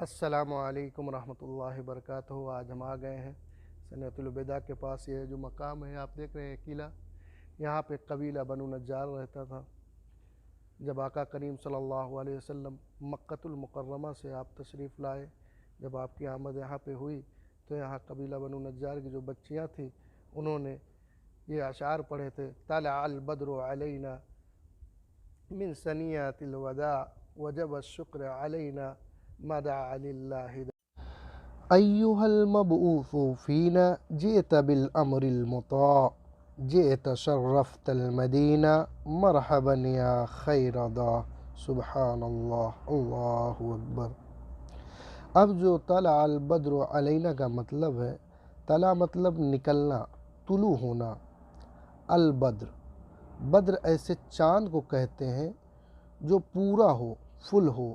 السلام علیکم ورحمۃ اللہ وبرکاتہ۔ آج ہم آ گئے ہیں سنیۃ الوداع کے پاس۔ یہ جو مقام ہے آپ دیکھ رہے ہیں قلعہ، یہاں پہ قبیلہ بنو نجار رہتا تھا۔ جب آقا کریم صلی اللہ علیہ وسلم مکۃ المکرمہ سے آپ تشریف لائے، جب آپ کی آمد یہاں پہ ہوئی تو یہاں قبیلہ بنو نجار کی جو بچیاں تھیں انہوں نے یہ اشعار پڑھے تھے: طلع البدر علینا من ثنیات الوداع وجب الشکر علینا ما دعا للہ أيها المبعوث فينا جئت بالأمر المطاع جئت شرفت المدینہ مرحبا یا خیر دا۔ سبحان اللہ، اللہ اکبر۔ اب جو طلع البدر علینا کا مطلب ہے، طلع مطلب نکلنا، طلوع ہونا۔ البدر، بدر ایسے چاند کو کہتے ہیں جو پورا ہو، فل ہو۔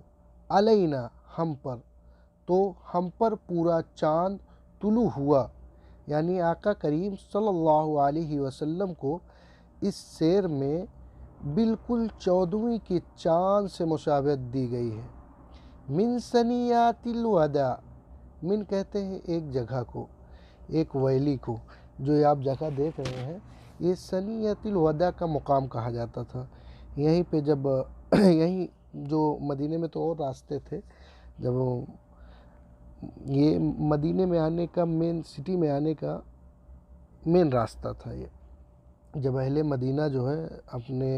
علینا، ہم پر، تو ہم پر پورا چاند طلوع ہوا، یعنی آقا کریم صلی اللہ علیہ وسلم کو اس سیر میں بالکل 14ویں کے چاند سے مشابہت دی گئی ہے۔ من ثنیات الوداع، من کہتے ہیں ایک جگہ کو، ایک ویلی کو، جو آپ جگہ دیکھ رہے ہیں یہ ثنیات الوداع کا مقام کہا جاتا تھا۔ یہیں پہ جب یہیں جو مدینے میں تو اور راستے تھے، جب یہ مدینے میں آنے کا مین سٹی میں آنے کا مین راستہ تھا یہ۔ جب اہل مدینہ جو ہے اپنے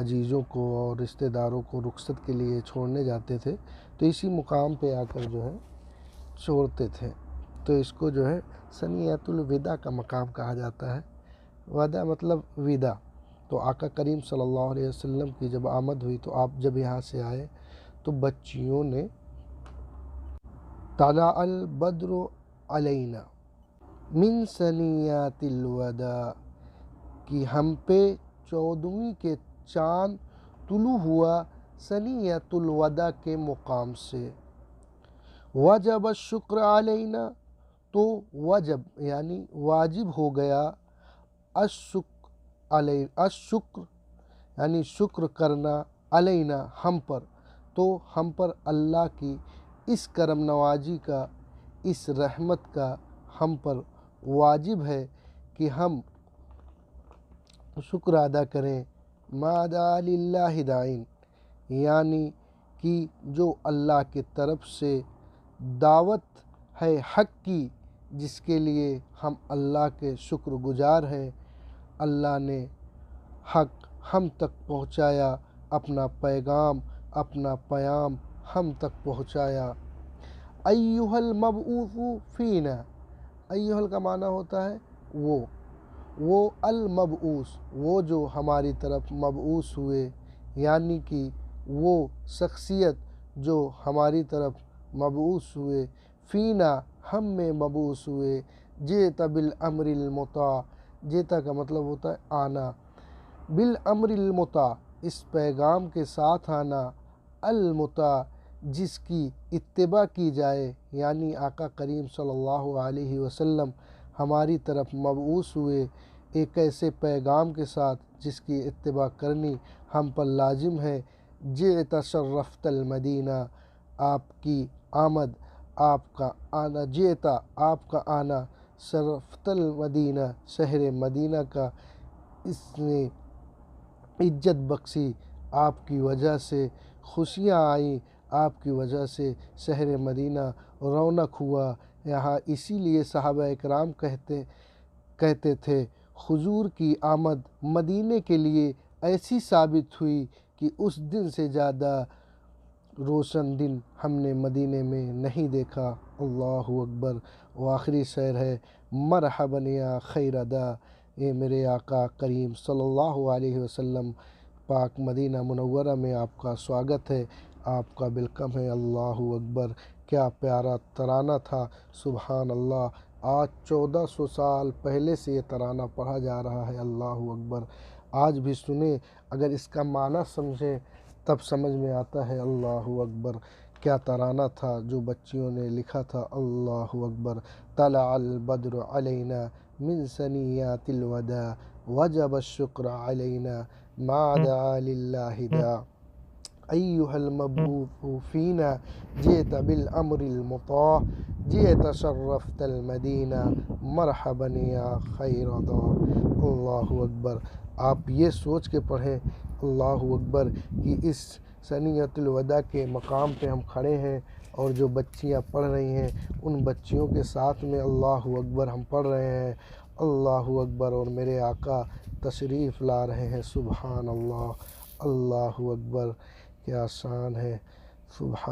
عزیزوں کو اور رشتہ داروں کو رخصت کے لیے چھوڑنے جاتے تھے تو اسی مقام پہ آ کر جو ہے چھوڑتے تھے، تو اس کو جو ہے ثنیۃ الوداع کا مقام کہا جاتا ہے۔ وداع مطلب وداع۔ تو آقا کریم صلی اللہ علیہ وسلم کی جب آمد ہوئی تو آپ جب یہاں سے آئے تو بچیوں نے طلع البدر علینا من ثنیات الوداع کہ ہم پہ 14ویں کے چاند طلوع ہوا ثنیۃ الوداع کے مقام سے۔ وجب الشکر علینا، تو وجب یعنی واجب ہو گیا، الشکر یعنی شکر کرنا، علینا ہم پر، تو ہم پر اللہ کی اس کرم نوازی کا، اس رحمت کا ہم پر واجب ہے کہ ہم شکر ادا کریں۔ ما دعا للہ داعین، یعنی کہ جو اللہ کی طرف سے دعوت ہے حق کی، جس کے لیے ہم اللہ کے شکر گزار ہیں، اللہ نے حق ہم تک پہنچایا، اپنا پیغام، اپنا پیام ہم تک پہنچایا۔ ایھا المبعوث فینا، ایھا کا معنی ہوتا ہے وہ المبعوث، وہ جو ہماری طرف مبعوث ہوئے، یعنی کہ وہ شخصیت جو ہماری طرف مبعوث ہوئے، فینا ہم میں مبعوث ہوئے۔ جئت بالامر المطاع، جئت کا مطلب ہوتا ہے آنا، بالامر المطاع اس پیغام کے ساتھ آنا، المطاع جس کی اتباع کی جائے، یعنی آقا کریم صلی اللہ علیہ وسلم ہماری طرف مبعوث ہوئے ایک ایسے پیغام کے ساتھ جس کی اتباع کرنی ہم پر لازم ہے۔ جئت شرفت المدینہ، آپ کی آمد، آپ کا آنا، جئت آپ کا آنا، شرفت المدینہ شہر مدینہ کا اس نے عزت بخشی، آپ کی وجہ سے خوشیاں آئیں، آپ کی وجہ سے شہر مدینہ رونق ہوا۔ یہاں اسی لیے صحابہ اکرام کہتے تھے حضور کی آمد مدینے کے لیے ایسی ثابت ہوئی کہ اس دن سے زیادہ روشن دن ہم نے مدینے میں نہیں دیکھا۔ اللہ اکبر۔ و آخری شعر ہے: مرحبا یا خیر دا، اے میرے آقا کریم صلی اللہ علیہ وسلم، پاک مدینہ منورہ میں آپ کا سواگت ہے، آپ کا ویلکم ہے۔ اللہ اکبر۔ کیا پیارا ترانہ تھا، سبحان اللہ۔ آج 1400 سال پہلے سے یہ ترانہ پڑھا جا رہا ہے۔ اللہ اکبر۔ آج بھی سنیں، اگر اس کا معنی سمجھیں تب سمجھ میں آتا ہے۔ اللہ اکبر۔ کیا ترانہ تھا جو بچیوں نے لکھا تھا۔ اللہ اکبر۔ طلع البدر علینا من ثنیات الوداع وجب الشکر علینا ما دعا للہ داع۔ أيها المبعوث فينا جئت بالأمر المطاع جئت شرفت المدینہ مرحبا یا خیر داع۔ اللہ اکبر۔ آپ یہ سوچ کے پڑھیں اللہ اکبر کہ اس ثنیۃ الوداع کے مقام پہ ہم کھڑے ہیں اور جو بچیاں پڑھ رہی ہیں ان بچیوں کے ساتھ میں اللہ اکبر ہم پڑھ رہے ہیں، اللہ اکبر، اور میرے آقا تشریف لا رہے ہیں۔ سبحان اللہ، اللہ اکبر، کیا شان ہے، سبحان